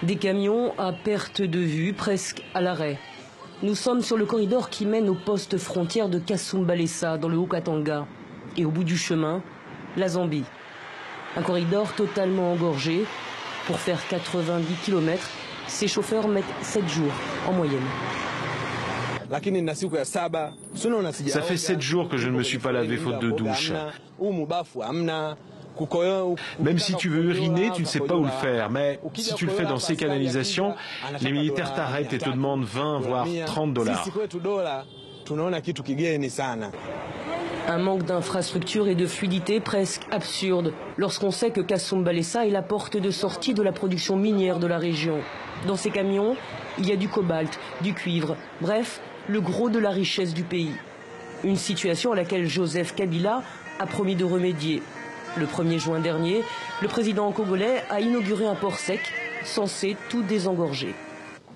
Des camions à perte de vue, presque à l'arrêt. Nous sommes sur le corridor qui mène au poste frontière de Kasumbalesa, dans le Haut-Katanga. Et au bout du chemin, la Zambie. Un corridor totalement engorgé. Pour faire 90 km, ces chauffeurs mettent 7 jours en moyenne. Ça fait 7 jours que je ne me suis pas lavé faute de douche. Même si tu veux uriner, tu ne sais pas où le faire. Mais si tu le fais dans ces canalisations, les militaires t'arrêtent et te demandent 20 voire 30 dollars. Un manque d'infrastructure et de fluidité presque absurde lorsqu'on sait que Kasumbalesa est la porte de sortie de la production minière de la région. Dans ces camions, il y a du cobalt, du cuivre, bref, le gros de la richesse du pays. Une situation à laquelle Joseph Kabila a promis de remédier. Le 1er juin dernier, le président congolais a inauguré un port sec censé tout désengorger.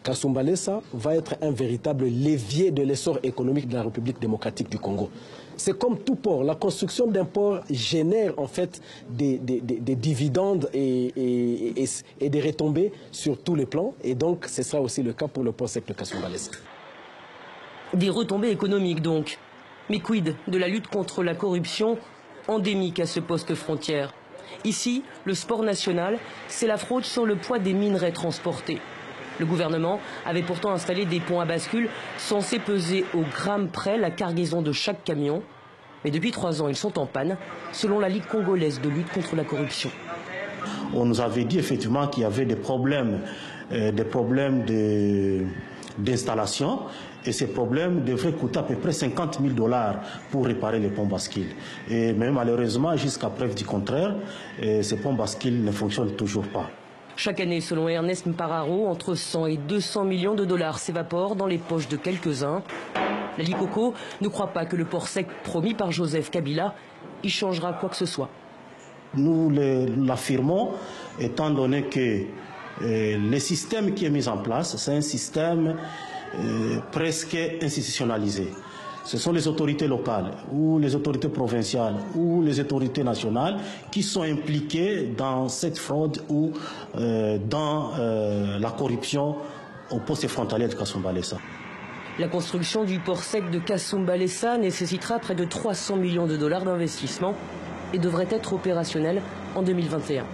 Kasumbalesa va être un véritable levier de l'essor économique de la République démocratique du Congo. C'est comme tout port, la construction d'un port génère en fait des dividendes et des retombées sur tous les plans. Et donc ce sera aussi le cas pour le port sec de Kasumbalesa. Des retombées économiques donc. Mais quid de la lutte contre la corruption endémique à ce poste frontière? Ici, le sport national, c'est la fraude sur le poids des minerais transportés. Le gouvernement avait pourtant installé des ponts à bascule censés peser au gramme près la cargaison de chaque camion. Mais depuis 3 ans, ils sont en panne, selon la Ligue congolaise de lutte contre la corruption. On nous avait dit effectivement qu'il y avait des problèmes d'installation. Et ces problèmes devraient coûter à peu près 50 000 dollars pour réparer les ponts bascules. Et même malheureusement, jusqu'à preuve du contraire, ces ponts bascules ne fonctionnent toujours pas. Chaque année, selon Ernest Mpararo, entre 100 et 200 millions de dollars s'évaporent dans les poches de quelques-uns. La Likoko ne croit pas que le port sec promis par Joseph Kabila y changera quoi que ce soit. Nous l'affirmons, étant donné que le système qui est mis en place, c'est un système presque institutionnalisé. Ce sont les autorités locales ou les autorités provinciales ou les autorités nationales qui sont impliquées dans cette fraude ou dans la corruption au poste frontalier de Kasumbalesa. La construction du port sec de Kasumbalesa nécessitera près de 300 millions de dollars d'investissement et devrait être opérationnelle en 2021.